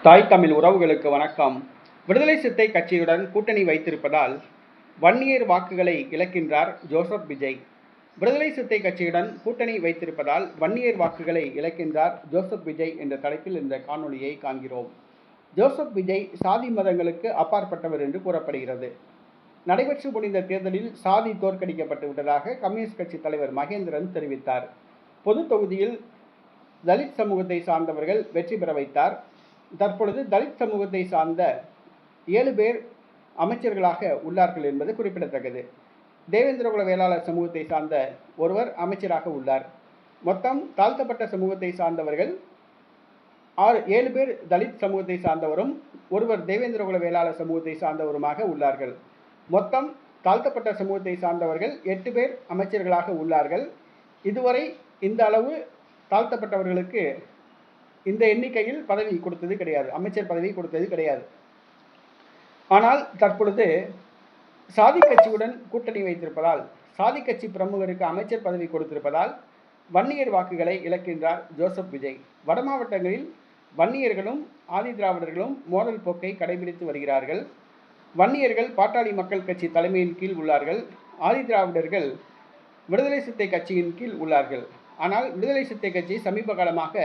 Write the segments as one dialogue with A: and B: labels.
A: தாய் தமிழ் உறவுகளுக்கு வணக்கம். விடுதலை சிறுத்தை கட்சியுடன் கூட்டணி வைத்திருப்பதால் வன்னியர் வாக்குகளை இழக்கின்றார் ஜோசப் விஜய். விடுதலை சிறுத்தை கட்சியுடன் கூட்டணி வைத்திருப்பதால் வன்னியர் வாக்குகளை இழக்கின்றார் ஜோசப் விஜய் என்ற தலைப்பில் இந்த காணொலியை காண்கிறோம். ஜோசப் விஜய் சாதி மதங்களுக்கு அப்பாற்பட்டவர் என்று கூறப்படுகிறது. நடைபெற்று முடிந்த தேர்தலில் சாதி தோற்கடிக்கப்பட்டு விட்டதாக கம்யூனிஸ்ட் கட்சி தலைவர் மகேந்திரன் தெரிவித்தார். பொது தொகுதியில் தலித் சமூகத்தை சார்ந்தவர்கள் வெற்றி பெற வைத்தார். தற்பொழுது தலித் சமூகத்தை சார்ந்த 7 பேர் அமைச்சர்களாக உள்ளார்கள் என்பது குறிப்பிடத்தக்கது. தேவேந்திரகுல வேளாளர் சமூகத்தை சார்ந்த ஒருவர் அமைச்சராக உள்ளார். மொத்தம் தாழ்த்தப்பட்ட சமூகத்தை சார்ந்தவர்கள் 7 பேர் தலித் சமூகத்தை சார்ந்தவரும் ஒருவர் தேவேந்திரகுல வேளாளர் சமூகத்தை சார்ந்தவருமாக உள்ளார்கள். மொத்தம் தாழ்த்தப்பட்ட சமூகத்தை சார்ந்தவர்கள் 8 பேர் அமைச்சர்களாக உள்ளார்கள். இதுவரை இந்த அளவு தாழ்த்தப்பட்டவர்களுக்கு இந்த எண்ணிக்கையில் பதவி கொடுத்தது கிடையாது, அமைச்சர் பதவி கொடுத்தது கிடையாது. ஆனால் தற்பொழுது சாதி கட்சியுடன் கூட்டணி வைத்திருப்பதால், சாதி கட்சி பிரமுகருக்கு அமைச்சர் பதவி கொடுத்திருப்பதால் வன்னியர் வாக்குகளை இழக்கின்றார் ஜோசப் விஜய். வட மாவட்டங்களில் வன்னியர்களும் ஆதி திராவிடர்களும் மோதல் போக்கை கடைபிடித்து வருகிறார்கள். வன்னியர்கள் பாட்டாளி மக்கள் கட்சி தலைமையின் கீழ் உள்ளார்கள். ஆதி திராவிடர்கள் விடுதலை சிறுத்தை கட்சியின் கீழ் உள்ளார்கள். ஆனால் விடுதலை சிறுத்தை கட்சி சமீப காலமாக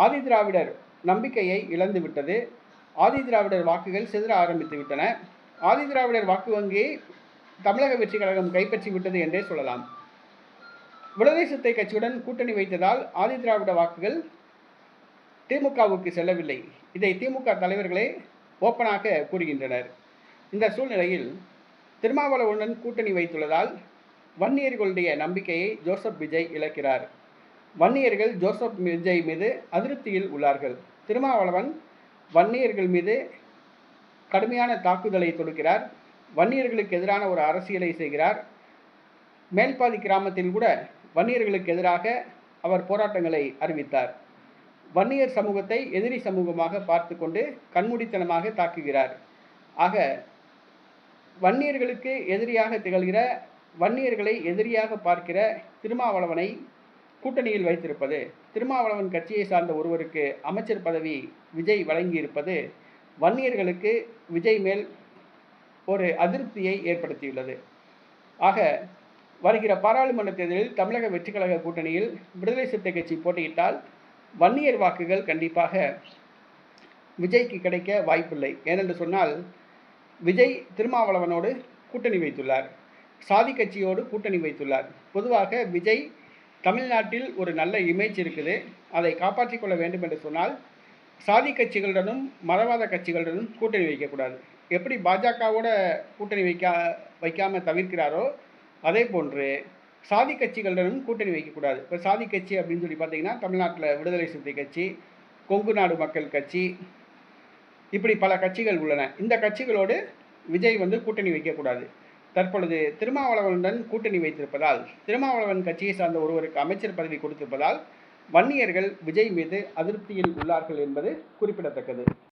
A: ஆதி திராவிடர் நம்பிக்கையை இழந்துவிட்டது. ஆதி திராவிடர் வாக்குகள் சிதற ஆரம்பித்து விட்டன. ஆதி திராவிடர் வாக்கு வங்கியை தமிழக வெற்றி கழகம் கைப்பற்றி விட்டது என்றே சொல்லலாம். விடுதலை சிறுத்தை கட்சியுடன் கூட்டணி வைத்ததால் ஆதி திராவிட வாக்குகள் திமுகவுக்கு செல்லவில்லை. இதை திமுக தலைவர்களே ஓப்பனாக கூறுகின்றனர். இந்த சூழ்நிலையில் திருமாவளவனுடன் கூட்டணி வைத்துள்ளதால் வன்னியர்களுடைய நம்பிக்கையை ஜோசப் விஜய் இழக்கிறார். வன்னியர்கள் ஜோசப் விஜய் மீது அதிருப்தியில் உள்ளார்கள். திருமாவளவன் வன்னியர்கள் மீது கடுமையான தாக்குதலை தொடுக்கிறார். வன்னியர்களுக்கு எதிரான ஒரு அரசியலை செய்கிறார். மேல்பாதி கிராமத்தில் கூட வன்னியர்களுக்கு எதிராக அவர் போராட்டங்களை அறிவித்தார். வன்னியர் சமூகத்தை எதிரி சமூகமாக பார்த்து கொண்டு கண்மூடித்தனமாக தாக்குகிறார். ஆக வன்னியர்களுக்கு எதிரியாக திகழ்கிற, வன்னியர்களை எதிரியாக பார்க்கிற திருமாவளவனை கூட்டணியில் வைத்திருப்பது, திருமாவளவன் கட்சியை சார்ந்த ஒருவருக்கு அமைச்சர் பதவி விஜய் வழங்கியிருப்பது வன்னியர்களுக்கு விஜய் மேல் ஒரு அதிருப்தியை ஏற்படுத்தியுள்ளது. ஆக வருகிற பாராளுமன்ற தேர்தலில் தமிழக வெற்றி கழக கூட்டணியில் விடுதலை சிறுத்தை கட்சி போட்டியிட்டால் வன்னியர் வாக்குகள் கண்டிப்பாக விஜய்க்கு கிடைக்க வாய்ப்பில்லை. ஏனென்று சொன்னால் விஜய் திருமாவளவனோடு கூட்டணி வைத்துள்ளார், சாதி கட்சியோடு கூட்டணி வைத்துள்ளார். பொதுவாக விஜய் தமிழ்நாட்டில் ஒரு நல்ல இமேஜ் இருக்குது. அதை காப்பாற்றிக் கொள்ள வேண்டும் என்று சொன்னால் சாதி கட்சிகளுடனும் மதவாத கட்சிகளுடனும் கூட்டணி வைக்கக்கூடாது. எப்படி பாஜகவோட கூட்டணி வைக்காமல் தவிர்க்கிறாரோ அதே போன்று சாதி கட்சிகளுடனும் கூட்டணி வைக்கக்கூடாது. இப்போ சாதி கட்சி அப்படின்னு சொல்லி பார்த்தீங்கன்னா தமிழ்நாட்டில் விடுதலை சிறுத்தை கட்சி, கொங்கு நாடு மக்கள் கட்சி, இப்படி பல கட்சிகள் உள்ளன. இந்த கட்சிகளோடு விஜய் கூட்டணி வைக்கக்கூடாது. தற்பொழுது திருமாவளவனுடன் கூட்டணி வைத்திருப்பதால், திருமாவளவன் கட்சியை சார்ந்த ஒருவருக்கு அமைச்சர் பதவி கொடுத்திருப்பதால் வன்னியர்கள் விஜய் மீது அதிருப்தியில் உள்ளார்கள் என்பது குறிப்பிடத்தக்கது.